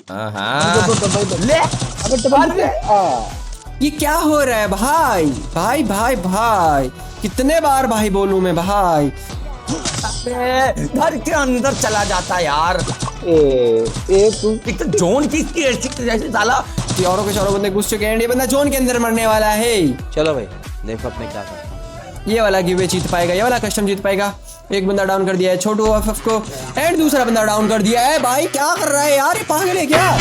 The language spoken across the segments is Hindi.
ले ये क्या हो रहा है भाई? भाई भाई भाई कितने बार भाई बोलूं मैं भाई? घर के अंदर चला जाता यार। एक तो जोन की जैसे साला औरों के शौरों बंदे घुस चुके हैं, ये बंदा जोन के अंदर मरने वाला है। चलो भाई देखो अपने क्या करता। ये वाला गिवे जीत पाएगा, ये वाला कस्टम जीत पाएगा। एक बंदा डाउन कर दिया है छोटू एफएफ को, एंड दूसरा बंदा डाउन कर दिया है। भाई क्या कर रहा है यार, ये पागल है क्या?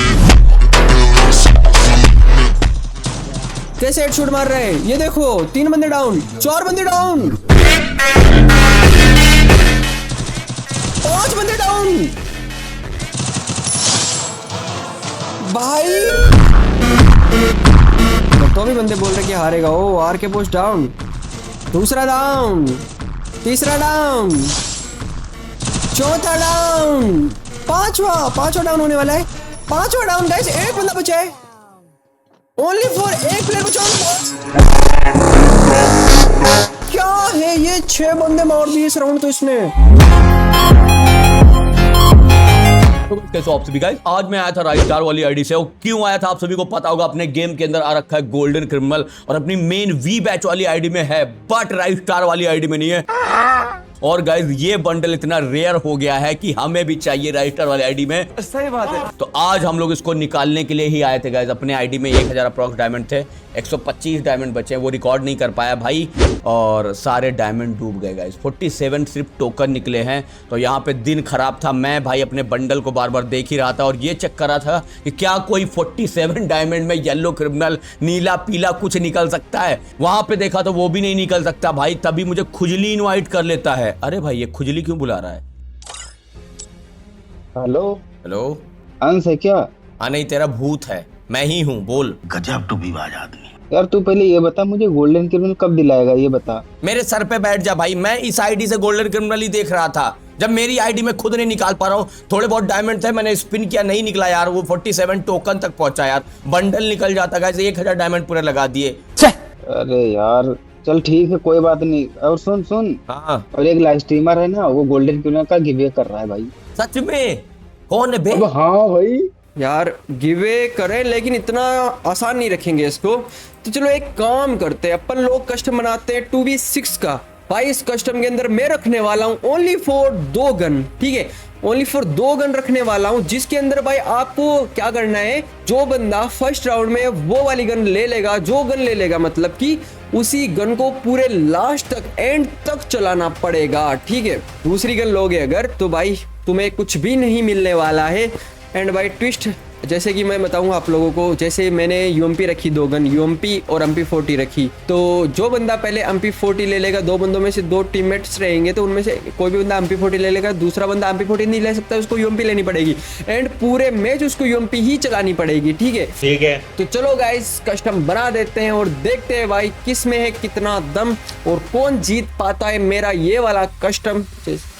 कैसे हेडशॉट मार रहे हैं ये देखो। 3 बंदे डाउन, 4 बंदे डाउन, 5 बंदे डाउन। भाई तो भी बंदे बोल रहे कि हारेगा। ओ आर के पोस्ट डाउन, दूसरा डाउन, तीसरा डाउन, चौथा डाउन, पांचवा डाउन होने वाला है। 5वां डाउन गाइस, 1 बंदा बचा है। ओनली फॉर 1 प्लेयर बचा। क्या है ये, 6 बंदे मार दिए इस राउंड तो इसने। कैसे आप सभी गाइस, आज मैं आया था राइट स्टार वाली आईडी से। और क्यों आया था आप सभी को पता होगा, अपने गेम के अंदर आ रखा है गोल्डन क्रिमिनल और अपनी मेन वी बैच वाली आईडी में है, बट राइट स्टार वाली आईडी में नहीं है। और गाइस ये बंडल इतना रेयर हो गया है कि हमें भी चाहिए राइट स्टार वाली आईडी में। सही बात है। तो आज हम लोग इसको निकालने के लिए ही आए थे गाइस। अपने आईडी में 1000 अप्रॉक्स डायमंड थे, 125 डायमंड बचे, वो रिकॉर्ड नहीं कर पाया भाई, और सारे डायमंड डूब गए गाइस। 47 सिर्फ टोकन निकले हैं। तो यहाँ पे दिन खराब था, मैं भाई अपने बंडल को बार बार देख ही रहा था और ये चेक कर रहा था कि क्या कोई 47 डायमंड में येलो क्रिमिनल, नीला पीला कुछ निकल सकता है। वहां पे देखा तो वो भी नहीं निकल सकता भाई। तभी मुझे खुजली इनवाइट कर लेता है। अरे भाई ये खुजली क्यों बुला रहा है? हेलो हेलो, अंश है क्या? हाँ नहीं, तेरा भूत है, मैं ही हूँ, बोल। गजब टू विवाद आदमी। यार तू पहले ये बता, मुझे गोल्डन क्रिमिनल कब दिलाएगा ये बता। मेरे सर पे बैठ जा भाई, मैं इस आईडी से गोल्डन क्रिमिनल ही देख रहा था। जब मेरी आईडी में खुद नहीं निकाल पा रहा हूँ, थोड़े बहुत डायमंड थे, मैंने स्पिन किया, नहीं निकला यार। वो 47 टोकन तक पहुंचा यार, बंडल निकल जाता गाइस। 1000 डायमंड पूरे लगा दिए। अरे यार चल ठीक है, कोई बात नहीं। और सुन हाँ, और एक लाइव स्ट्रीमर है ना, वो गोल्डन क्रिमिनल का गिवे कर रहा है भाई। सच में? कौन है बे? अब हाँ भाई यार गिवे करें, लेकिन इतना आसान नहीं रखेंगे इसको। तो चलो एक काम करते हैं, अपन लोग कस्टम बनाते हैं 2v6 का। भाई इस कस्टम के अंदर मैं रखने वाला हूँ ओनली फॉर 2 गन, ठीक है? ओनली फॉर 2 गन रखने वाला हूँ, जिसके अंदर भाई आपको क्या करना है, जो बंदा फर्स्ट राउंड में वो वाली गन ले लेगा, जो गन ले लेगा मतलब कि उसी गन को पूरे लास्ट तक, एंड तक चलाना पड़ेगा, ठीक है? दूसरी गन लोगे अगर तो भाई तुम्हें कुछ भी नहीं मिलने वाला है। एंड भाई ट्विस्ट जैसे कि मैं बताऊंगा आप लोगों को, जैसे मैंने यूएमपी रखी 2 गन, यूएमपी और MP40 रखी। तो जो बंदा पहले MP40 ले लेगा, 2 बंदों में से 2 टीममेट्स रहेंगे, तो उनमें से कोई भी बंदा MP40 ले लेगा, दूसरा बंदा MP40 नहीं ले सकता, उसको यूएमपी लेनी पड़ेगी। एंड पूरे मैच उसको यूएमपी ही चलानी पड़ेगी, ठीक है? ठीक है। तो चलो गाइस कस्टम बना देते हैं और देखते हैं भाई किस में है कितना दम और कौन जीत पाता है मेरा ये वाला कस्टम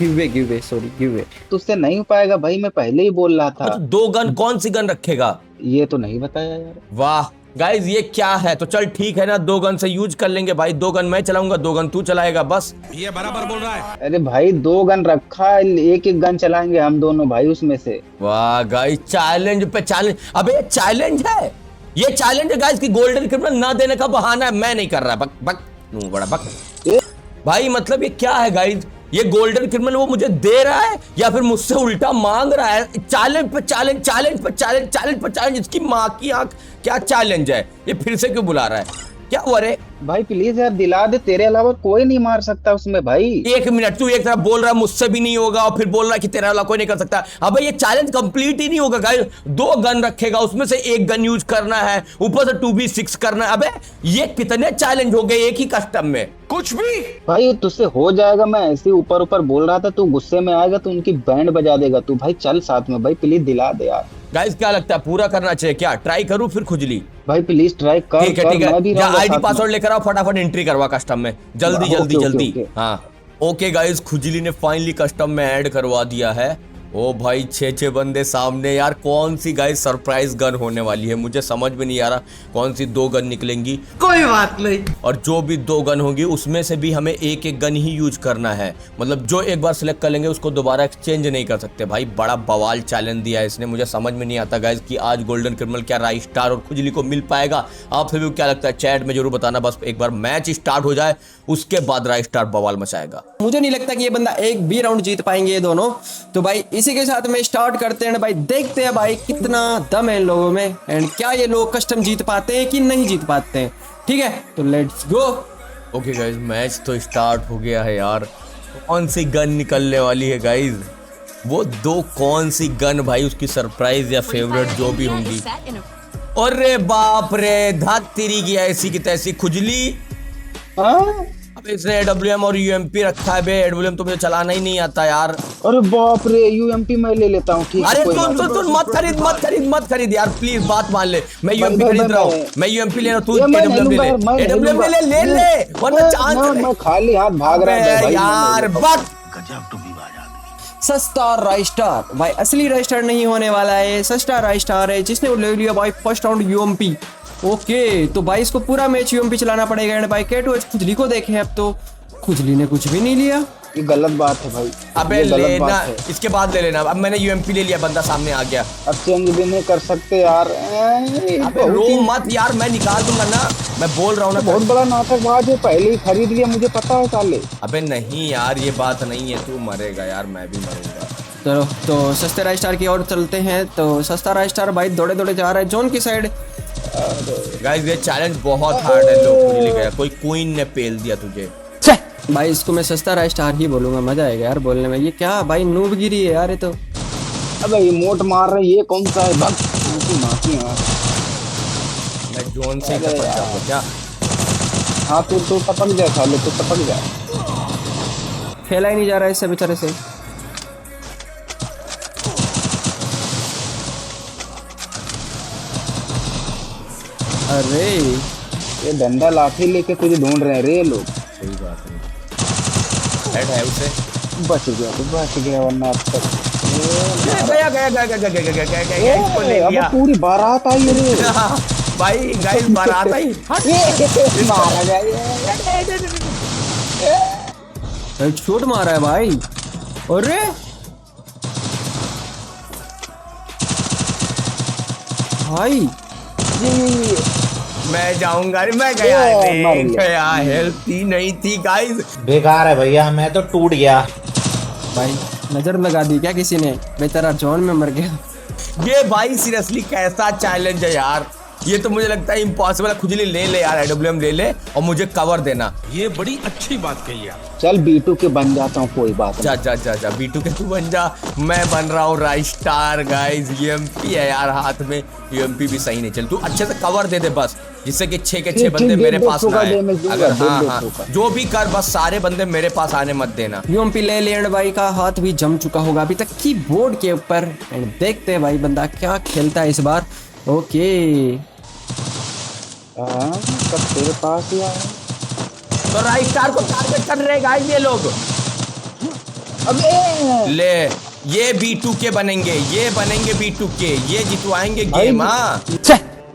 गिवे। तुझसे नहीं हो पाएगा भाई, मैं पहले ही बोल रहा था। 2 गन, कौन सी गन रखेगा? ये तो नहीं बताया यार। वाह गाइज ये क्या है? तो चल ठीक है ना, 2 गन से यूज कर लेंगे भाई। 2 गन मैं चलाऊंगा, 2 गन तू चलाएगा, बस। ये बराबर बोल रहा है। अरे भाई 2 गन रखा है, एक गन चलाएंगे हम दोनों भाई उसमें से। वाह गाइज, चैलेंज पे चैलेंज। अबे चैलेंज है, ये चैलेंज है गाइज कि गोल्डन क्रिमिनल ना देने का बहाना है। मैं नहीं कर रहा, बक बक बड़ा बक भाई। मतलब ये क्या है गाइज? ये गोल्डन क्रिमिनल वो मुझे दे रहा है या फिर मुझसे उल्टा मांग रहा है? चैलेंज पे चैलेंज, चैलेंज पे चैलेंज, चैलेंज पे चैलेंज। इसकी माँ की आंख, क्या चैलेंज है ये? फिर से क्यों बुला रहा है? क्या हुआ रे? भाई प्लीज यार दिला दे, तेरे अलावा कोई नहीं मार सकता उसमें भाई। 1 मिनट, तू एक तरफ बोल रहा है मुझसे भी नहीं होगा और फिर बोल रहा है कि तेरा अलावा कोई नहीं कर सकता। अबे ये चैलेंज कंप्लीट ही नहीं होगा गाइस। 2 गन रखेगा, उसमें से 1 गन यूज करना है, ऊपर से 2v6 करना है। अबे ये कितने चैलेंज हो गए एक ही कस्टम में? कुछ भी भाई तुझसे हो जाएगा, मैं ऐसे ऊपर ऊपर बोल रहा था, तू गुस्से में आएगा तो उनकी बैंड बजा देगा तू। भाई चल साथ में भाई, प्लीज दिला दे यार। गाइस क्या लगता है, पूरा करना चाहिए क्या? ट्राई करूं फिर खुजली? भाई प्लीज ट्राई कर। ठीक है, जा आईडी पासवर्ड लेकर आओ, फटाफट एंट्री करवा कस्टम में, जल्दी जल्दी जल्दी। हाँ ओके गाइस, खुजली ने फाइनली कस्टम में ऐड करवा दिया है ओ भाई 6 बंदे सामने यार, कौन सी गाइस सरप्राइज गन होने वाली है, मुझे समझ में नहीं आ रहा कौन सी 2 गन निकलेंगी। कोई बात नहीं। और जो भी 2 गन होंगी उसमें से भी हमें एक गन ही यूज करना है, मतलब जो एक बार सिलेक्ट कर लेंगे उसको दोबारा एक्सचेंज नहीं कर सकते। भाई बड़ा बवाल चैलेंज दिया है इसने, मुझे समझ में नहीं आता गाइस कि आज गोल्डन क्रिमिनल क्या राइट स्टार और खुजली को मिल पाएगा। आप सभी को क्या लगता है चैट में जरूर बताना, बस एक बार मैच स्टार्ट हो जाए उसके बाद राइट स्टार बवाल मचाएगा। मुझे नहीं लगता कि ये बंदा एक भी राउंड जीत पाएंगे ये दोनों। तो भाई इसी के साथ में स्टार्ट करते हैं भाई, देखते हैं भाई कितना दम है इन लोगों में एंड क्या ये लोग कस्टम जीत पाते हैं कि नहीं जीत पाते हैं। ठीक है तो let's go. Okay guys, match तो स्टार्ट हो गया है यार। कौन सी गन निकलने वाली है गाइज, वो 2 कौन सी गन भाई, उसकी सरप्राइज या फेवरेट जो भी होंगी। अरे बाप रे, धत तेरी की ऐसी की तैसी खुजली। हाँ? अब इसने AWM और UMP रखा है बे। AWM तो मुझे चलाना ही नहीं आता यार। अरे बाप रे, UMP मैं ले लेता हूँ। ठीक है, अरे कोई बात सुन मत खरीद यार प्लीज, बात मान ले। मैं UMP भाई, खरीद रहा हूँ, मैं- मैं UMP ले रहा हूँ, तू ये मैं AWM ले ले। मैं AWM ले वरना नहीं। चांस ना, मैं खाली हाथ भाग रहा हूँ भाई, यार। बट गजब टू विवाद आदमी। सस्ता राइस्टार भाई, असली राइस्टार नहीं होने वाला है, सस्ता राइस्टार है जिसने वो ले लिया भाई फर्स्ट राउंड UMP। ओके तो भाई इसको पूरा मैच UMP चलाना पड़ेगा एंड भाई K2H खुजली को देखें, अब तो खुजली ने कुछ भी नहीं लिया। ये गलत बात है भाई। अबे ये गलत लेना, बात है। इसके बाद ले लेना। अब मैंने UMP ले लिया, बंदा सामने आ गया। अब चेंज भी नहीं कर सकते यार। अबे रो मत यार, मैं निकाल दूंगा ना, मैं बोल रहा हूँ ना। बहुत बड़ा नाटकबाज है, पहले ही खरीद लिया, मुझे पता है साले। अबे नहीं यार, ये बात नहीं है, तू मरेगा यार, मैं भी मरूंगा। चलो तो सस्ते राइस्टार की ओर चलते हैं। तो सस्ता राइस्टार भाई दौड़े दौड़े जा रहा है जोन की साइड। गाइस ये चैलेंज बहुत हार्ड है, लोग खुजली गया, कोई क्वीन ने पेल दिया तुझे। भाई इसको मैं सस्ता राइस्टार ही बोलूंगा, मजा आएगा यार बोलने में। ये क्या भाई नूबगिरी है यार ये तो। अबे इमोट मार रहे, ये कौन सा है? माफी यार। मैं जोन से ही टपक जाऊंगा क्या? हाँ तू टपक जा साले, तू टपक जा। खेला ही नहीं जा रहा है इससे बेचारे से। अरे ये डंडा लाठी लेके तुझे ढूंढ रहे हैं रे लोग। सही बात है, हेड है उसे। बच गया तू, बच गया, वरना अब तक गया, इसको ले अब लिया। पूरी बारात आई रे। भाई गाइस बारात आई। मारा गया हेडशॉट मारा है भाई। अरे भाई मैं जाऊंगा, अरे मैं गया रे, गया, हेल्थ ही नहीं थी गाइस। बेकार है भैया, मैं तो टूट गया। भाई नजर लगा दी क्या किसी ने? बेचारा जोन में मर गया। ये भाई सीरियसली कैसा चैलेंज है यार, ये तो मुझे लगता है इम्पॉसिबल है। खुजली ले ले यार, AWM ले ले और मुझे कवर देना। ये बड़ी अच्छी बात कही आप। चल B2 के बन जाता हूँ, कोई बात जा जा जा जा B2 के तू बन जा, मैं बन रहा हूँ राइट स्टार। गाइस UMP है यार हाथ में, UMP भी सही नहीं। चल तू अच्छे से कवर दे दे बस, जिससे कि 6 के 6 बंदे मेरे पास ना आए। अगर हाँ जो भी कर, बस सारे बंदे मेरे पास आने मत देना। UMP ले लेंड भाई का हाथ भी जम चुका होगा अभी तक की बोर्ड के ऊपर। एंड देखते हैं भाई बंदा क्या खेलता है इस बार। ओके सब तेरे पास ही आया। तो राइट स्टार को टारगेट कर रहे गाइस ये लोग। अबे ले ये B2 के बनेंगे, ये बनेंगे B2 के, ये जितवाएंगे गेम। हाँ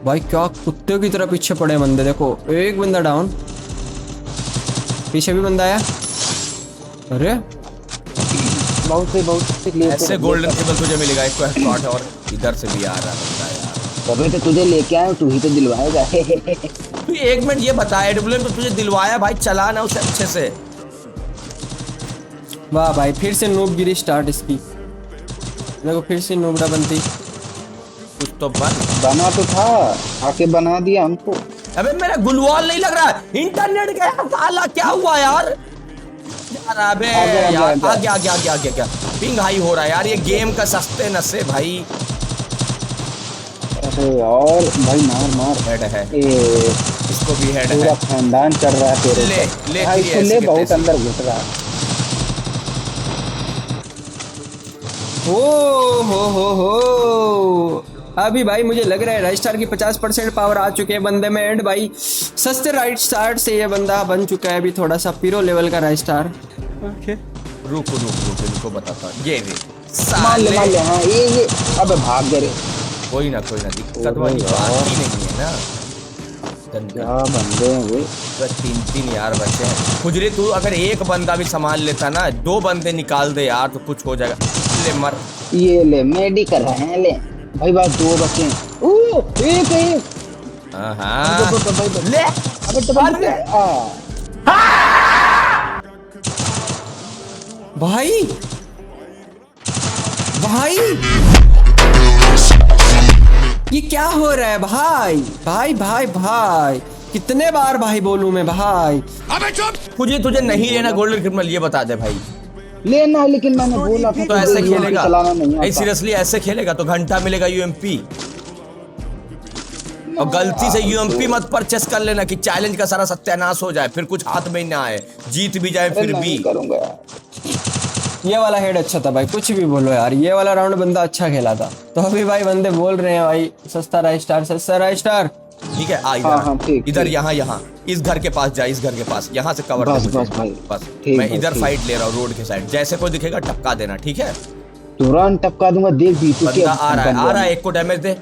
भाई क्या कुत्ते की तरह पीछे पड़े बंदे। देखो एक बंदा डाउन, पीछे भी बंदा आया। अरे बहुत से ऐसे गोल्डन टेबल तुझे मिलेगा। एक शॉट और इधर से भी आ रहा है यार। तभी तो तुझे लेके आया, तू ही तो दिलवाएगा। तू एक मिनट ये बता, AWM तो तुझे दिलवाया भाई, चला ना उसे अच्छे से। वाह भाई फिर से नूबगिरी स्टार्ट इसकी। देखो फिर से नूबड़ा बनती। कुछ तो बना तो था, आके बना दिया हमको। अबे मेरा गुलवाल नहीं लग रहा, इंटरनेट गया साला, क्या हुआ यार? यार अबे यार आ गया क्या पिंग हाई हो रहा है यार, ये गेम का सस्ते नशे भाई। अरे और भाई मार हेड है, इसको भी हेड पूरा है। खानदान चल रहा है तेरे ले ऊपर। ले हाँ, इसको ले, बहुत अंदर घुस रहा है। हो अभी भाई मुझे लग रहा है राइट स्टार की 50% पावर आ चुके हैं बंदे में। एंड भाई सस्ते राइट स्टार से ये बंदा बन चुका है अभी थोड़ा सा पीरो लेवल का राइट स्टार। रुको बताता, ये साले मार ले हाँ ये अबे भाग गए रे। कोई ना दिक्कत ओहो वाली यार। बात ही नहीं है ना। क्या बंदे हैं वे। तो 3 यार बचे हैं। खुजली तू अगर एक बंदा भी संभाल लेता ना, 2 बंदे निकाल दे यार तो कुछ हो जाएगा। ले मर। ये ले मेडी कर रहे हैं ले भाई बात 2 बचे हैं। ओ एक हाँ ले अबे तो बंद भाई भाई ये क्या हो रहा है भाई भाई भाई भाई कितने बार भाई बोलूं मैं भाई। अबे चुप। खुजली तुझे नहीं लेना गोल्डन क्रिमिनल, ये बता दे भाई। लेना है लेकिन मैंने बोला था तो ऐसे UMP खेलेगा चलाना नहीं आता। सीरियसली ऐसे खेलेगा तो घंटा मिलेगा यूएमपी। और गलती से यूएमपी मत परचेस कर लेना कि चैलेंज का सारा सत्यानाश हो जाए, फिर कुछ हाथ में ना आए, जीत भी जाए फिर भी। नहीं करूंगा यार। ये वाला हेड अच्छा था भाई, कुछ भी बोलो यार, ये वाला राउंड बंदा अच्छा खेला था। तो अभी भाई बंदे बोल रहे हैं भाई सस्ता राइस स्टार। ठीक है हाँ, ठीक, इधर ठीक। यहाँ इस घर के पास जा, इस घर के पास, यहाँ से कवर बस, दे मुझे। बस भाई। बस ठीक मैं है, इधर ठीक। फाइट ले रहा हूँ रोड के साइड, जैसे कोई दिखेगा टपका देना, ठीक है। तुरंत टपका दूंगा देख भी तू बंदा आ रहा है, एक को डैमेज दे।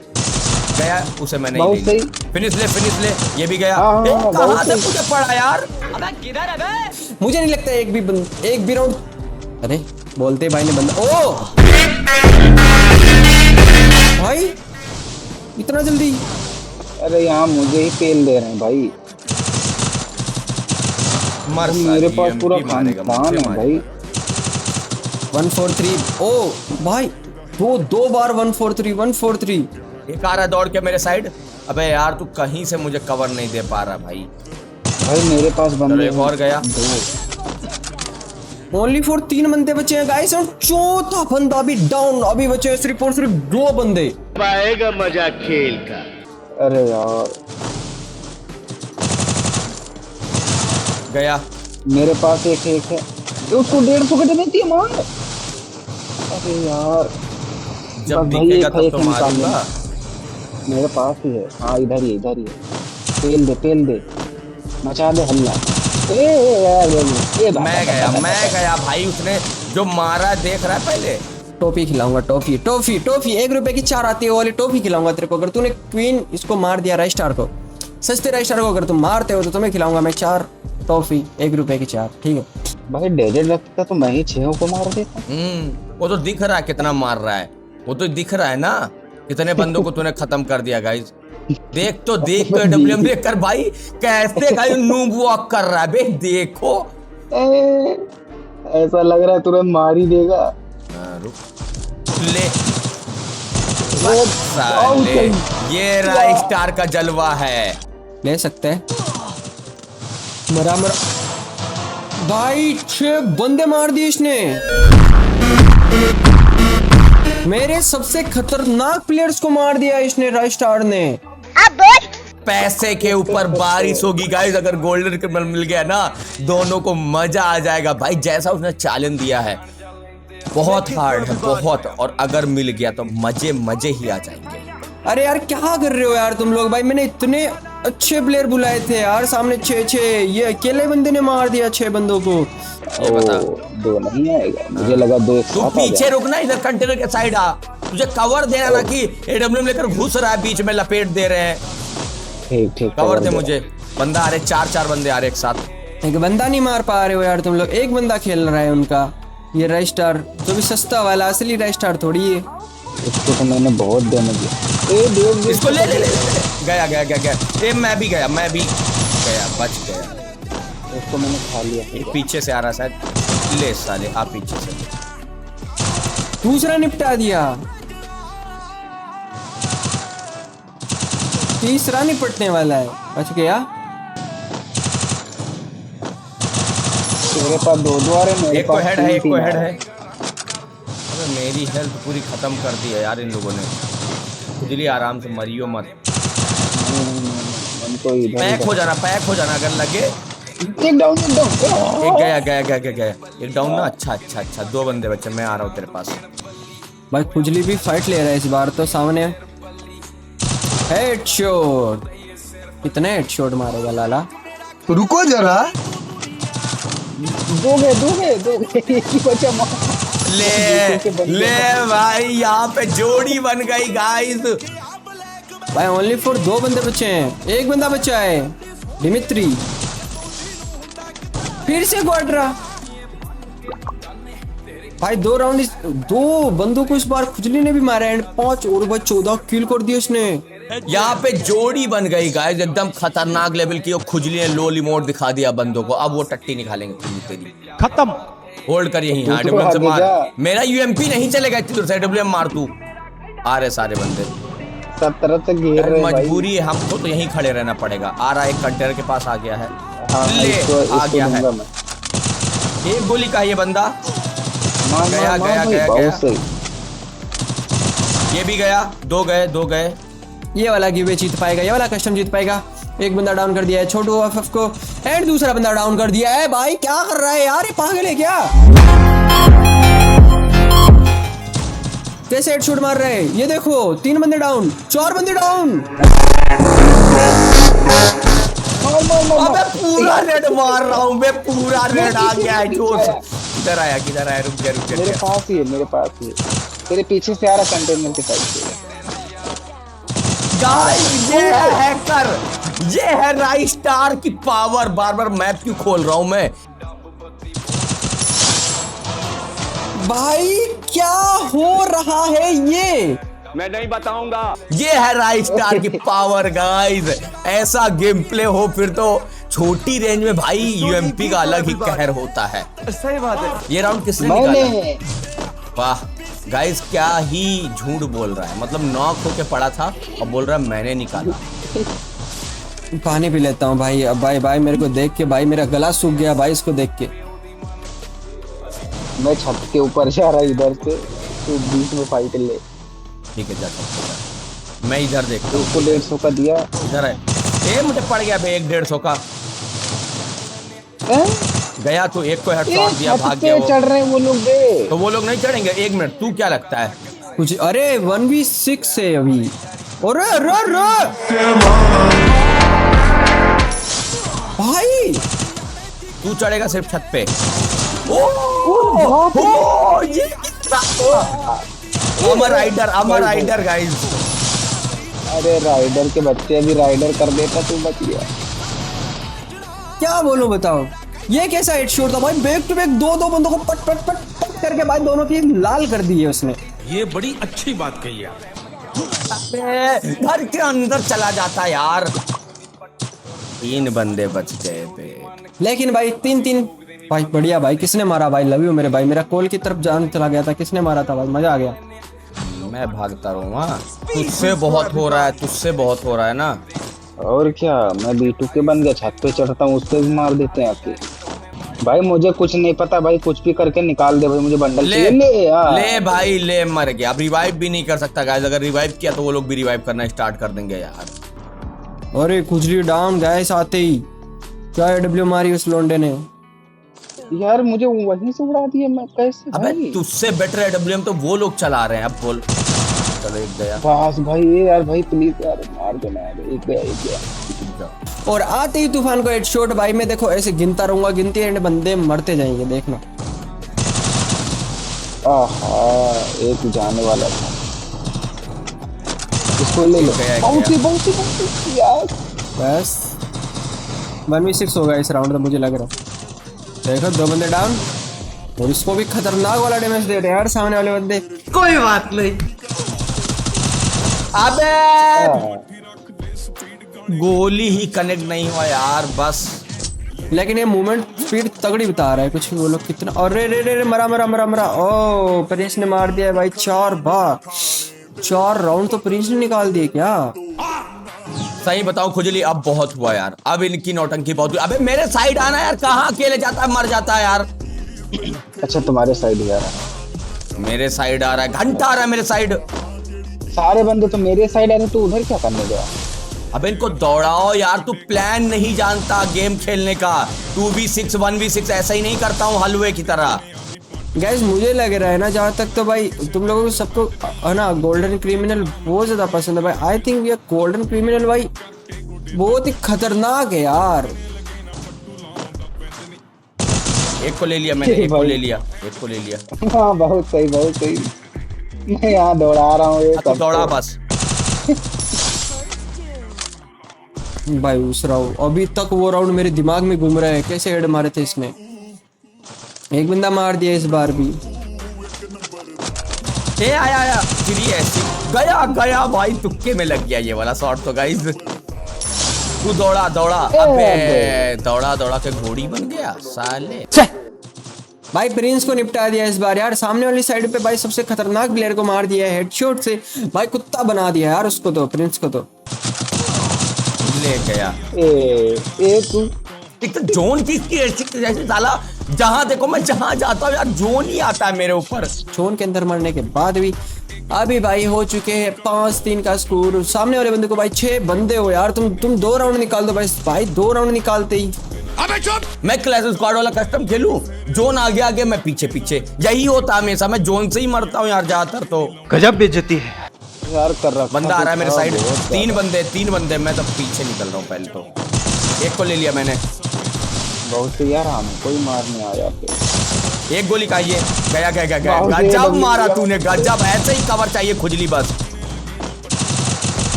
गया, उसे मैंने बहुत ही ले लिया। सही। फिनिश ले, ये भी गया। हाँ, ए, हाँ, कहाँ बहुत से सही। मुझे पड़ा यार। मुझे नहीं लगता एक भी राउंड। अरे बोलते भाई ने बंदा ओ भाई इतना जल्दी। अरे यहाँ मुझे ही पेल दे रहे हैं भाई। मर मेरे साली, पास UMP पूरा मारेगा, खानदान मुझे है मारेगा। भाई। 143 ओ भाई दो बार 143। एक आ रहा है दौड़ के मेरे साइड। अबे यार तू कहीं से मुझे कवर नहीं दे पा रहा भाई। भाई मेरे पास चलो बंदे एक और गया। ओनली फॉर 3 बंदे बचे हैं गाइस, और चौथा बंदा भी डाउन। अभी बचे हैं सिर्फ और सिर्फ 2 बंदे। आएगा मजा खेल का। अरे यार गया। मेरे पास एक है उसको 150 का देती है मार। अरे यार जब बस भाई दिखेगा एक तब तो निकाल मारूंगा। लेना। मेरे पास ही है हाँ इधर ही है। पेल दे मचा दे हल्ला। मैं गया भाई, उसने जो मारा देख रहा है पहले। टॉफी खिलाऊंगा, टॉफी 1 रुपए की 4 आती है वो वाली टॉफी खिलाऊंगा तेरे को। अगर तूने क्वीन इसको मार दिया राइस स्टार को, सस्ते राइस स्टार को अगर तुम मारते हो तो तुम्हें खिलाऊंगा मैं 4 टॉफी 1 रुपए की 4, ठीक है। भाई डेजर्ट रखता तो मैं ही 6 को मार देता। वो तो दिख रहा है कितना मार रहा है, वो तो दिख रहा है ना कितने बंदों को तूने खत्म कर दिया गाइस। देख डब्ल्यूएम देख कर भाई कैसे भाई नूब वॉक कर रहा है बे, देखो। ऐसा लग रहा है तुरंत मार ही देगा। रुक ले साले, ये राइस स्टार का जलवा है। ले सकते हैं। मरा भाई 6 बंदे मार दिए इसने। मेरे सबसे खतरनाक प्लेयर्स को मार दिया इसने राइस स्टार ने। पैसे के ऊपर बारिश होगी गाइस, अगर गोल्डन क्रिमिनल मिल गया ना दोनों को मजा आ जाएगा भाई। जैसा उसने चैलेंज दिया है बहुत हार्ड है बहुत, और अगर मिल गया तो मजे ही आ जाएंगे। अरे यार क्या कर रहे हो यार तुम लोग भाई, मैंने इतने अच्छे प्लेयर बुलाए थे यार सामने 6 ये अकेले बंदे ने मार दिया 6 बंदों को। ये बता 2 नहीं आएगा, मुझे लगा 2 एक तू साथ आ पीछे जाएगा। रुकना, इधर कंटेनर के साइड आ, तुझे कवर देना ना कि एडब्ल्यूएम लेकर घुस रहा है बीच में, लपेट दे रहे हैं। ठीक कवर दे मुझे। बंदा आ रहे 4 बंदे आ रहे एक साथ। एक बंदा नहीं मार पा रहे हो यार तुम लोग। एक बंदा खेल रहा है उनका, ये राइस स्टार जो भी सस्ता वाला, असली राइस स्टार थोड़ी है। इसको तो मैंने बहुत डैमेज दिया। इसको ले गया। ए मैं भी गया, बच गया। इसको मैंने खा लिया। ये पीछे से आ रहा शायद, ले साले आप पीछे से। दूसरा निपटा दिया, तीसरा निपटने वाला है। बच गया। तेरे पास 2 आ रहे हैं, मेरे एक को पास हेड है, 3 एक को आ हेड रहे है। हैं। अबे मेरी हेल्थ पूरी खत्म कर दी है यार इन लोगों ने। खुजली आराम से मरियो मत। उनको इधर पैक हो जाना अगर लगे। एक डाउन एक गया। एक डाउन ना। अच्छा 2 बंदे बच्चे, मैं आ रहा हूँ तेरे पास। भाई खुजली भी फाइट ले रहा है इस बार तो। सामने हेडशॉट, कितने हेडशॉट मारेगा लाला। रुको जरा। 2 गए एक ही बचा। ले भाई, यहाँ पे जोड़ी बन गई गाइस। भाई ओनली फॉर 2 बंदे बचे हैं, एक बंदा बचा है, दिमित्री। फिर से क्वाड्रा। भाई 2 राउंड 2 बंदों को इस बार खुजली ने भी मारा एंड 5 और भाई 14 किल कर दिया उसने। यहाँ पे जोड़ी बन गई गाइस, एकदम खतरनाक लेवल की। खुजली ने लो रिमोट दिखा दिया बंदों को। अब वो टट्टी निकालेंगे तेरी। खत्म। होल्ड कर यहीं, हाँ डब्ल्यूएम से मार। मेरा यूएमपी नहीं चलेगा इतनी दूर से, डब्ल्यूएम मार तू। आ रहे सारे बंदे, सब तरफ से घेर रहे भाई। मजबूरी है हमको तो यहीं खड़े रहना पड़ेगा। आ रहा है, एक कंटेनर के पास आ गया है। हाँ, ले इसको आ गया है। दूंगा मैं। एक गोली का ये बंदा मार, गया मार, गया भाई, गया बहुत गया। सही। ये भी गया, 2 गए 2 गए। ये वाला गिवे जीत पाएगा, ये वाला कस्टम जीत पाएगा। एक बंदा डाउन कर दिया है छोटू एफएफ को एंड दूसरा बंदा डाउन कर दिया है। भाई क्या कर रहा है यार, ये पागल है क्या? कैसे हेडशॉट मार रहे हैं ये देखो। 3 बंदे डाउन, 4 बंदे डाउन। अबे पूरा रेड मार रहा हूँ मैं, पूरा रेड आ गया है जोर से। किधर आया रुक जा मेरे पास ही है, मेरे पास ही है। तेरे पीछे से आ रहा कंटेनर के साइड से। गाइस ये है हैकर, ये है राइस स्टार की पावर। बार बार मैप क्यों खोल रहा हूँ मैं? भाई क्या हो रहा है ये? मैं नहीं बताऊंगा। ये है राइस स्टार की पावर गाइस। ऐसा गेम प्ले हो फिर तो छोटी रेंज में भाई यूएमपी का अलग ही कहर होता है। सही बात है। ये राउंड किसने मैंने निकाला? वाह गाइस, क्या ही झूठ बोल रहा है। मतलब नॉक होके पड़ा था और बोल रहा है मैंने निकाला। पानी पी लेता हूँ भाई। अब भाई मेरे को देख के भाई मेरा गला सूख गया भाई इसको देख के। मैं छत के ऊपर जा रहा इधर से, तो बीच में फाइट ले। ठीक है जा, मैं इधर देखता हूँ। उसको 150 का दिया। इधर है, ए मुझे पड़ गया भाई 150 का। हैं? गया तो एक को हेडशॉट दिया, छत भाग पे गया वो। चढ़ रहे हैं वो लोग बे। तो वो लोग नहीं चढ़ेंगे? 1 मिनट, तू क्या लगता है? कुछ अरे 1v6 है अभी। अरे भाई तू चढ़ेगा सिर्फ छत पे। ये अमर राइडर गाइस। अरे राइडर के बच्चे, अभी राइडर कर देता तू बच गया। क्या बोलूं बताओ, ये कैसा हेडशॉट था भाई? बैक टू बैक 2 बंदों को पट पट पट पट करके भाई दोनों की लाल कर दी है उसने। ये बड़ी अच्छी बात कही है। घर के अंदर चला जाता यार। 3 बंदे बच गए थे। लेकिन भाई 3-3 भाई बढ़िया भाई। किसने मारा भाई? लव यू मेरे भाई। मेरा कॉल की तरफ जान चला गया था, किसने मारा था भाई? मजा आ गया। मैं भागता रहूंगा, तुझसे बहुत हो रहा है ना। और क्या, मैं B2 के बन गया। छत पे चढ़ता हूँ, उससे भी मार देते हैं आके। भाई मुझे कुछ नहीं पता भाई, कुछ भी करके निकाल दे भाई। मुझे बंडल चाहिए। ले भाई ले, मर गया। अब रिवाइव भी नहीं कर सकता गाइस। अगर रिवाइव किया तो वो लोग भी रिवाइव करना स्टार्ट कर देंगे यार। अरे खुजली डाउन गैस आते ही क्या AW मारी उस लोंडे ने। यार मुझे वहीं से उड़ा दिया, मैं कैसे अबे भाई? तुझसे बेटर AWM तो वो लोग चला रहे हैं। अब बोल। चलो एक गया। बस भाई ये यार भाई प्लीज यार मार दो ना यार। एक गया। और आते ही तूफान को हेडशॉट भाई। मैं देखो ऐसे गिनता रहूंगा, गिनती एंड बंदे मरते जाएंगे देखना। आहा, एक जाने वाला था। इसको ले लो। बहुत यार। बस 1v6 होगा इस राउंड में मुझे लग रहा है। देखो 2 बंदे डाउन और इसको भी खतरनाक वाला डैमेज दे रहे हैं यार सामने वाले बंदे। कोई बात नहीं। अबे गोली ही कनेक्ट नहीं हुआ यार बस। लेकिन ये मूवमेंट स्पीड तगड़ी बता रहा है कुछ। वो लोग कितना, अरे रे रे रे मरा। ओ प्रिंस ने मार दिया भाई 4 बार। 4 राउंड तो प्रिंस ने निकाल दिए क्या? सही बताऊं खुजली, अब बहुत हुआ यार। अब इनकी नौटंकी बहुत हुई। अबे मेरे साइड आना यार, कहाँ अकेले जाता है, मर जाता है यार। अच्छा तुम्हारे साइड यार। मेरे साइड आ रहा है, घंटा आ रहा है मेरे साइड। सारे बंदे तो मेरे साइड आ रहे, तो उधर क्या करने गया? अब इनको दौड़ाओ यार। तू प्लान नहीं जानता गेम खेलने का। 2v6 1v6 ऐसा ही नहीं करता हूँ हलवे की तरह। गैस मुझे लग रहा है ना, जहाँ तक तो भाई तुम लोगों को सबको है ना गोल्डन क्रिमिनल बहुत ज्यादा पसंद है भाई। आई थिंक ये गोल्डन क्रिमिनल भाई बहुत ही खतरनाक है यार। एक को ले लिया मैंने, एक को ले लिया, एक को ले लिया। हाँ बहुत सही बहुत सही। मैं यहाँ दौड़ा रहा हूँ ये तो दौड़ा बस। भाई उस राउंड अभी तक वो राउंड मेरे दिमाग में घूम रहा है, कैसे हेड मारे थे इसने। एक बंदा मार दिया इस बार भी। ए आया आया चिड़ी ऐसी गया गया भाई, तुक्के में लग गया ये वाला शॉट तो गाइस। तू दौड़ा दौड़ा, अबे दौड़ा दौड़ा के घोड़ी बन गया साले। भाई प्रिंस को निपटा दिया इस बार यार, सामने वाली साइड पे भाई सबसे खतरनाक प्लेयर को मार दिया है हेडशॉट से। भाई कुत्ता बना दिया यार उसको तो, प्रिंस को तो ले गया। ए तू एक तो जोन किसकी है जैसे साला, जहां देखो मैं जहां जाता हूँ यार जोन ही आता है मेरे ऊपर। जोन के अंदर मरने के बाद भी अभी भाई हो चुके हैं 5-3 का स्कोर। सामने वाले बंदे को भाई 6 बंदे हो यार, तुम 2 राउंड निकाल दो भाई 2 राउंड निकालते ही। अबे चुप। मैं क्लैश स्क्वाड वाला कस्टम खेलूं, जोन आगे आगे मैं पीछे पीछे, यही होता है हमेशा। मैं जोन से ही मरता हूँ यार ज्यादातर तो। गजब बेइज्जती है यार कर रहा। बंदा आ रहा है मेरे साइड, 3 बंदे, मैं तो पीछे निकल रहा हूँ पहले तो। एक को ले लिया मैंने, बहुत सही यार, हम कोई मारने आया फिर। एक गोली का ये गया गया गया गया। गजब मारा तूने, गजब। ऐसे ही कवर चाहिए खुजली बस।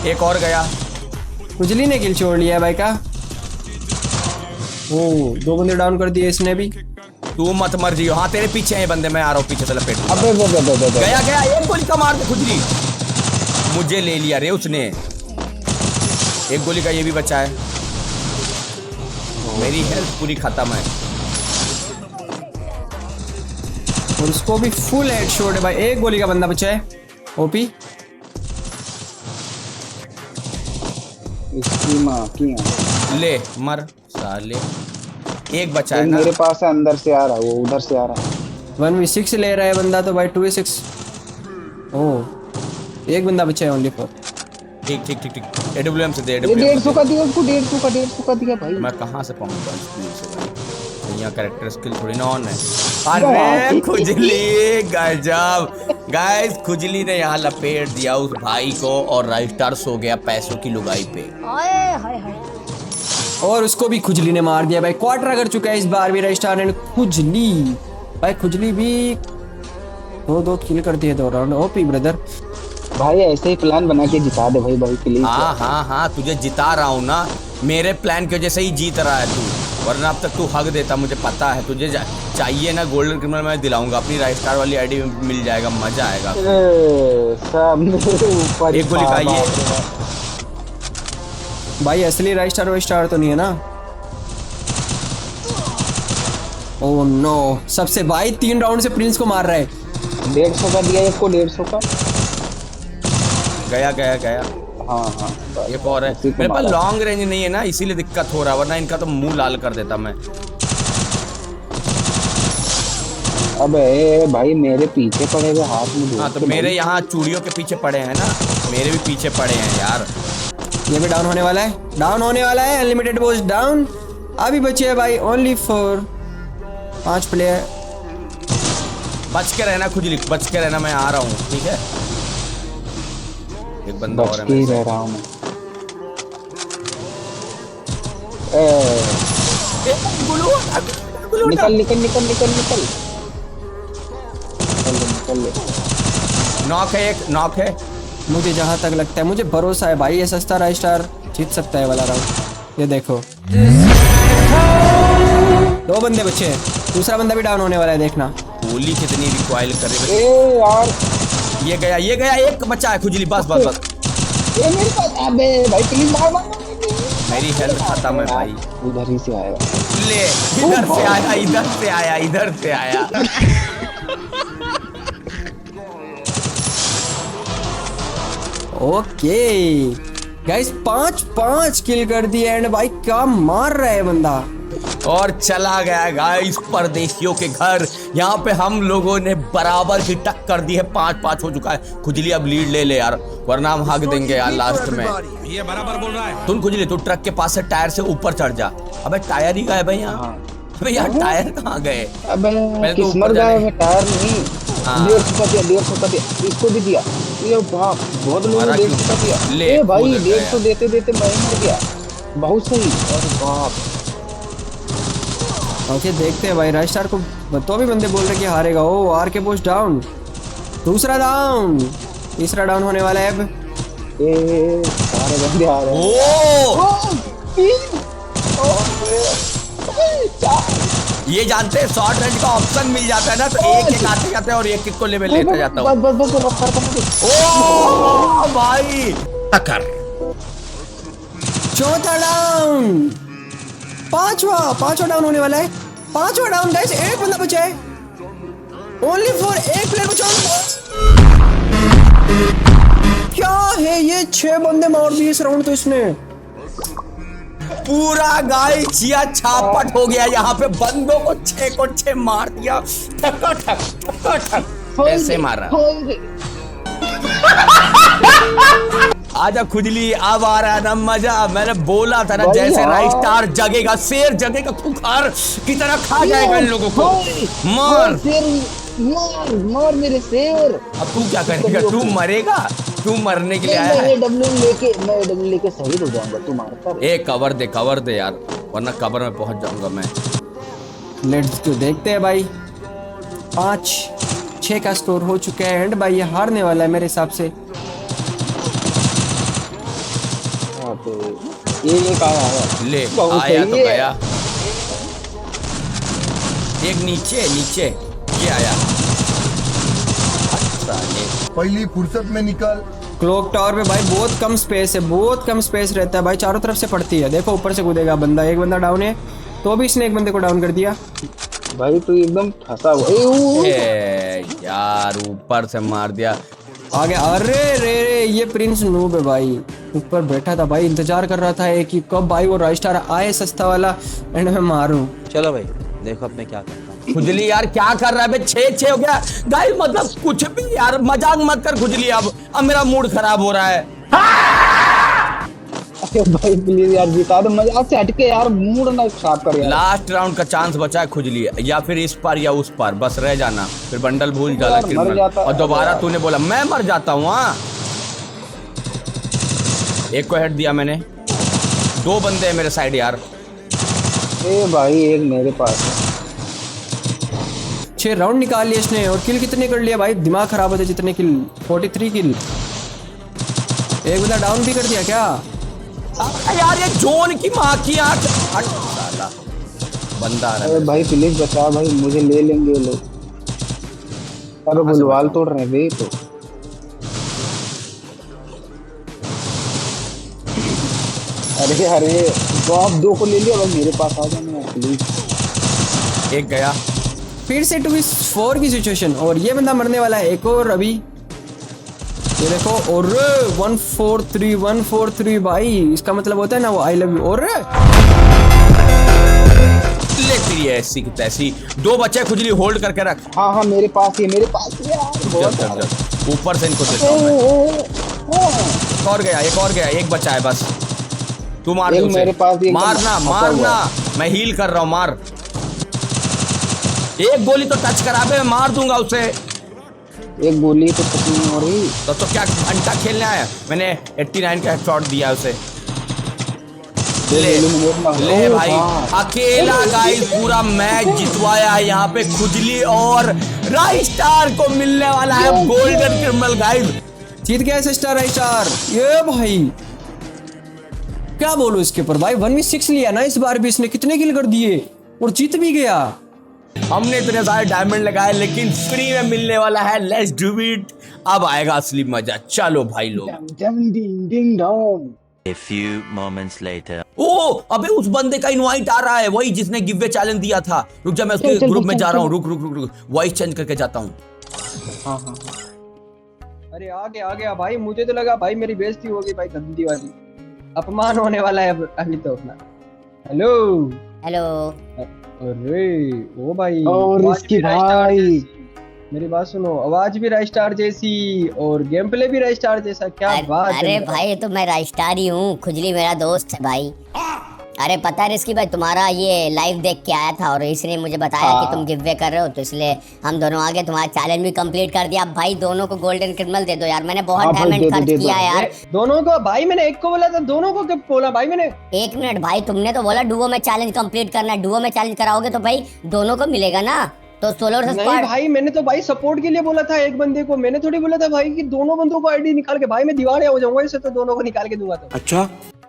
एक और गया, खुजली ने किल छोड़ लिया भाई का। ओ 2 बंदे डाउन कर दिए इसने भी। तू मत मर जियो। हाँ तेरे पीछे है बंदे, मैं आ रहा हूँ पीछे से लपेट लूंगा। अबे गया गया, एक गोली का मार दे खुजली। मुझे ले लिया रे उसने। एक गोली का ये भी बचा है, मेरी हेल्थ पूरी खत्म है। और उसको भी फुल हेडशॉट है भाई, एक गोली का बंदा बचा है। ओपी इसकी माँ की ले मर साले। एक बचा है ना, मेरे पास है, अंदर से आ रहा है, वो उधर से आ रहा है। 1v6 ले रहा है बंदा तो भाई 2v6। ओह एक बंदा बचा है ओनली 4। ठीक ठीक ठीक ठीक। AWM से दे, ये AWM 150 का दिया उसको, 150 का दिया भाई। मैं कहाँ से पाऊंगा स्कूल से भाई, यहाँ कैरेक्टर स्किल थोड़ी ना ऑन है। अरे खुजली गजब गाइस, खुजली ने यहाँ लपेट दिया उस भाई को और राइस्टार सो गया पैसों की लुगाई पे। और उसको भी खुजली ने मार दिया भाई, क्वार्टर कर चुका है इस बार भी रजिस्टार ने। खुजली भाई, खुजली भी 2 किल कर दिए 2 राउंड। ओपी ब्रदर भाई ऐसे ही प्लान बना के जिता दे भाई प्लीज। हाँ तुझे जिता रहा हूँ ना, मेरे प्लान की वजह से ही जीत रहा है तू, वरना अब तक तू हक देता। मुझे पता है तुझे चाहिए ना गोल्डन क्रिमिनल, मैं दिलाऊंगा। अपनी राइस्टार वाली आईडी में मिल जाएगा, मजा आएगा। एक गोली खाइए भाई, असली राइस्टार वाइस्टार तो नहीं है ना। ओह नो, सबसे भाई 3 राउंड से प्रिंस को मार रहा है। 150 का दिया एक को, 150 का गया गया गया। हाँ एक और है मेरे पास, लॉन्ग रेंज नहीं है ना इसीलिए दिक्कत हो रहा है, वरना इनका तो मुंह लाल कर देता मैं। अबे भाई मेरे पीछे पड़े हुए हाथ में। हाँ तो मेरे यहाँ चूड़ियों के पीछे पड़े हैं ना, मेरे भी पीछे पड़े हैं यार। ये भी डाउन होने वाला है, डाउन होने वाला है। Unlimited Bose down. अभी बचे है भाई ओनली 5 प्लेयर। बच के रहना खुजली, बच के रहना, मैं आ रहा हूँ ठीक है। एक बंदा और है, मैं रह रहा हूँ मैं। निकल निकल निकल निकल निकल निकल। नॉक है, एक नॉक है। मुझे जहां तक लगता है, मुझे भरोसा है भाई ये सस्ता राइस्टार जीत सकता है वाला राउंड। ये देखो 2 बंदे बचे हैं, दूसरा बंदा भी डाउन होने वाला है, देखना। गोली कितनी रिकॉइल कर रही है यार। ये गया, एक बचा है खुजली, बस बस बस। ये मेरे पास, अबे भाई प्लीज मार। मेरी हेल्थ खत्म है भाई। उधर ही से आया, ले इधर से आया, इधर से आया, इधर से आया। ओके गाइस, 5 किल कर दिए एंड भाई क्या मार रहा है बंदा। और चला गया गाइस परदेशियों के घर। यहाँ पे हम लोगों ने बराबर की टक्कर दी है, 5-5 हो चुका है। खुजली अब लीड ले ले यार, वरना हम हक देंगे यार लास्ट में। ये बराबर बोल रहा है। तुम खुजली, तू ट्रक के पास से टायर से ऊपर चढ़ जा। अबे टायर ही गायब है यहाँ। अबे यार टायर कहाँ गए? अबे किस्मत गायब है, टायर नहीं। 150 का दिया, इसको भी दिया। ये बाप, बहुत लोगों ने 150 का दिया। ए भाई 150 देते देते मैं मर गया। बहुत सही। और बाप ओके देखते हैं भाई राइस्टार को। तो भी बंदे बोल रहे कि हारेगा। ओ आर के पोस्ट डाउन, दूसरा डाउन, तीसरा डाउन होने वाला है अब। सारे बंदे आ रहे हैं। ये जानते हैं शॉर्ट रेंज का ऑप्शन मिल जाता है ना, तो एक आते जाते हैं और एक को लेवल लेता जाता हूँ। ओ भाई टक्कर। चौथा डाउन, पांचवा डाउन होने वाला है। पांचवा डाउन गाइस, एक बंदा बचा है। ओनली फॉर एक प्लेयर बचा। क्या है ये, 6 बंदे मार दिए इस राउंड तो इसने। पूरा गाइस चिया छापट हो गया यहाँ पे, बंदों को 6 मार दिया। ठक ठक ऐसे मारा। आजा खुजली, अब आ रहा है ना मजा। मैंने बोला था ना, जैसे राइस्टार जगेगा, शेर जगेगा, खुखार की तरह खा जाएगा इन लोगों को। मार मार मेरे शेर। अब तू क्या करेगा? तू मरेगा? तू मरने के लिए आया है? मैं डब्ल्यू लेके शहीद हो जाऊंगा। तू मारता रहे। ए कवर दे यार, वरना कवर में पहुंच जाऊंगा मैं। लेट्स तो देखते हैं भाई। 5-6 का स्कोर हो चुका है एंड भाई ये हारने वाला है मेरे हिसाब से। ये आया ले आया तो गया। एक नीचे ये आया। अच्छा पहली फुर्सत में निकल। क्लॉक टावर पे भाई बहुत कम स्पेस है, बहुत कम स्पेस रहता है भाई, चारों तरफ से पड़ती है। देखो ऊपर से कूदेगा बंदा, एक बंदा डाउन है तो भी इसने एक बंदे को डाउन कर दिया। भाई तू एकदम फंसा हुआ। यार ऊपर से मार दिया। आगे अरे रे ये प्रिंस नूब है भाई, ऊपर बैठा था भाई, इंतजार कर रहा था कि कब भाई वो राइस्टार आए सस्ता वाला एंड मैं मारूं। चलो भाई देखो अब मैं क्या करता हूँ। खुजली यार क्या कर रहा है बे? 6 हो गया गाइस, मतलब कुछ भी यार, मजाक मत कर खुजली। अब मेरा मूड खराब हो रहा है। भाई प्लीज यार जिता दो, मजाक से हटके यार, मूड ना खराब कर यार। लास्ट राउंड का चांस बचा है खुजली, या फिर इस पार या उस पार, बस रह जाना, फिर बंडल भूल जाना क्रिमिनल। और दोबारा तूने बोला मैं मर जाता हूँ। हाँ एक को हेड दिया मैंने, 2 बंदे हैं मेरे साइड यार। ए भाई एक मेरे पास है। 6 राउंड निकाल लिए इसने और किल कितने कर लिया भाई, दिमाग खराब होता जितने किल। 43 किल। एक बंदा डाउन भी कर दिया क्या यार? ये जोन की माँ की आंख। हट साला, बंदा आ रहा है। भाई प्लीज बचा भाई, मुझे ले लेंगे लोग। अरे बुलवाल तोड़ रहे हैं बे तो। अरे तो आप 2 को ले लिया भाई, मेरे पास आ जाना प्लीज। एक गया। फिर से 2v4 की सिचुएशन और ये बंदा मरने वाला है। एक और अभी ये देखो, और 143 भाई, इसका मतलब होता है ना वो आई लव यू। और लेती है ऐसी की तैसी। 2 बच्चे खुजली होल्ड करके रख। हाँ मेरे पास ही यार। ऊपर से इनको देता हूं मैं। एक और गया, एक बचा है बस। तू मार दे उसे। मेरे पास भी मारना, मैं हील कर रहा हूँ। मार, एक गोली तो टच करा बे, मैं मार दूंगा उसे। एक गोली तो टच नहीं हो रही। तो क्या घंटा खेलने आया? मैंने 89 का शॉट दिया उसे। ले भाई, अकेला गाइस पूरा मैच जितवाया है यहाँ पे खुजली, और राइस्टार को मिलने वाला है गोल्डन क्रिमिनल गाइस। जीत गया स्टार राइस्टार। ये भाई क्या बोलूं इसके ऊपर भाई, 1v6 लिया ना इस बार भी इसने, कितने किल कर दिए और जीत भी गया। हमने इतने सारे डायमंड लगाए लेकिन फ्री में मिलने वाला है। Let's do it. अब आएगा असली मजा। चलो भाई लोग। A few moments later. ओ अबे उस बंदे का इनवाइट आ रहा है, वही जिसने गिव अवे चैलेंज दिया था। रुक जा, मैं उसके ग्रुप में जा रहा हूँ। रुक वॉइस चेंज करके जाता हूँ। हाँ। अरे आ गया भाई, मुझे तो लगा भाई मेरी बेइज्जती होगी भाई, गंदी वाली, अपमान होने वाला है अभी तो अपना। हेलो। अरे ओ भाई, और इसकी भाई मेरी बात सुनो, आवाज भी राइस्टार जैसी और गेम प्ले भी राइस्टार जैसा। क्या बात है। अरे भाई तो मैं राइस्टार ही हूँ, खुजली मेरा दोस्त है भाई। अरे पता है रिस्की भाई, तुम्हारा ये लाइव देख के आया था और इसने मुझे बताया कि तुम गिव अवे कर रहे हो, तो इसलिए हम दोनों आगे तुम्हारा चैलेंज भी कंप्लीट कर दिया। भाई दोनों को गोल्डन क्रिमिनल दे दो यार, मैंने बहुत हाँ भाई, डायमंड दे दो, खर्च दे दो। किया यार। दोनों को भाई, मैंने एक को बोला था, दोनों को कब बोला भाई मैंने? एक मिनट भाई, तुमने तो बोला डुओ में चैलेंज कंप्लीट करना है, डुओ में चैलेंज कराओगे तो भाई दोनों को मिलेगा ना, तो सोलो वर्सेस नहीं स्क्वाड। भाई, मैंने तो भाई सपोर्ट के लिए बोला था एक बंदे को, मैंने थोड़ी बोला था भाई कि दोनों बंदों को आईडी निकाल के। भाई मैं दीवार हो जाऊंगा इससे, तो दोनों को निकाल के दूंगा। तो अच्छा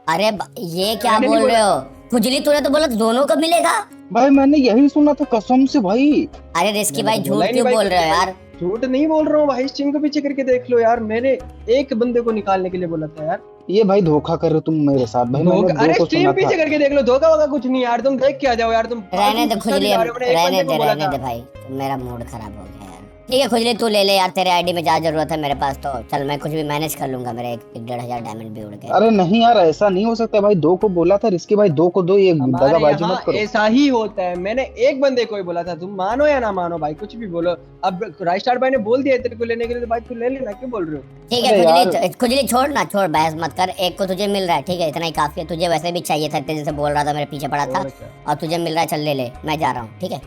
अरे ये क्या मैंने बोल नहीं रहे हो खुजली, तूने तो बोला दोनों को मिलेगा। भाई मैंने यही सुना था कसम से भाई। अरे रिस्की भाई झूठ बोला ही क्यों नहीं बोल भाई। रहे हो यार? झूठ नहीं बोल रहा हूँ भाई, स्ट्रीम को पीछे करके देख लो यार, मैंने एक बंदे को निकालने के लिए बोला था यार। ये भाई धोखा कर रहे हो तुम मेरे साथ भाई। मैंने अरे दो को स्ट्रीम सुना पीछे था। करके देख लो, धोखा होगा कुछ नहीं यार, तुम देख के आ जाओ यार। तुम रहने दे खुजली, रहने रहने दे भाई, मेरा मूड खराब हो गया यार। ठीक है खुजली, तू ले ले यार, तेरे आईडी में ज्यादा जरूरत है मेरे पास, तो चल मैं कुछ भी मैनेज कर लूंगा, मेरे 1,500 डायमंड भी उड़ गए। अरे नहीं यार, ऐसा नहीं हो सकता भाई। दो को बोला था रिस्की भाई, दो को दो, ये दगाबाजी मत करो। ऐसा ही होता है, मैंने एक बंदे को ही बोला था, तुम मानो या ना मानो भाई, कुछ भी बोलो। अब राइस्टार भाई ने बोल दिया तेरे को लेने के लिए, तो भाई तू ले लेना, क्यों बोल रहे हो? ठीक है खुजली, खुजली छोड़ ना, छोड़ बहस मत कर। एक को तुझे मिल रहा है, ठीक है इतना ही काफी है। तुझे वैसे भी चाहिए था, तेरे जैसे बोल रहा था, मेरे पीछे पड़ा था, और तुझे मिल रहा है, चल ले ले, मैं जा रहा हूँ। ठीक है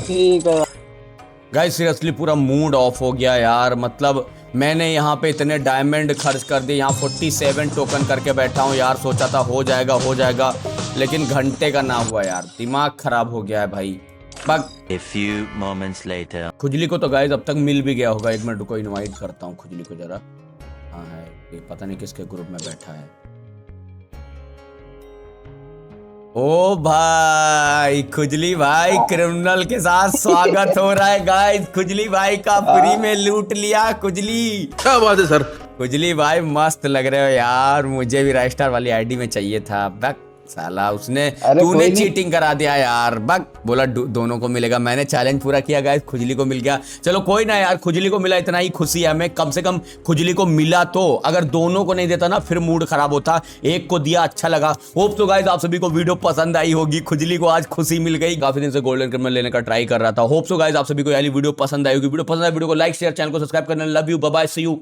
ठीक है गाइस सीरियसली पूरा मूड ऑफ हो गया यार। मतलब मैंने यहाँ पे इतने डायमंड खर्च कर दिए, यहाँ 47 टोकन करके बैठा हूँ यार, सोचा था हो जाएगा, लेकिन घंटे का ना हुआ यार, दिमाग खराब हो गया है भाई। Bug A few moments later. खुजली को तो गाइस अब तक मिल भी गया होगा। एक मिनट रुको, इनवाइट करता हूँ खुजली को जरा। हाँ है, ये पता नहीं किसके ग्रुप में बैठा है। ओ भाई खुजली भाई, क्रिमिनल के साथ स्वागत हो रहा है गाइस। खुजली भाई का फ्री में लूट लिया खुजली। क्या बात है सर। खुजली भाई मस्त लग रहे हो यार, मुझे भी राइस्टार वाली आईडी में चाहिए था। बक साला उसने, तूने चीटिंग करा दिया यार। बक बोला दोनों को मिलेगा, मैंने चैलेंज पूरा किया गाइस, खुजली को मिल गया। चलो कोई ना यार, खुजली को मिला इतना ही खुशी है हमें, कम से कम खुजली को मिला तो। अगर दोनों को नहीं देता ना फिर मूड खराब होता, एक को दिया अच्छा लगा। होप तो गाइस आप सभी को वीडियो पसंद आई होगी, खुजली को आज खुशी मिल गई। काफी दिन से गोल्डन क्रिमिनल लेने का ट्राई कर रहा था। होप तो गाइस आप सभी को यार वीडियो पसंद आई होगी। वीडियो पसंद आई वीडियो को लाइक शेयर, चैनल को सब्सक्राइब करना। Love you, bye bye, see you.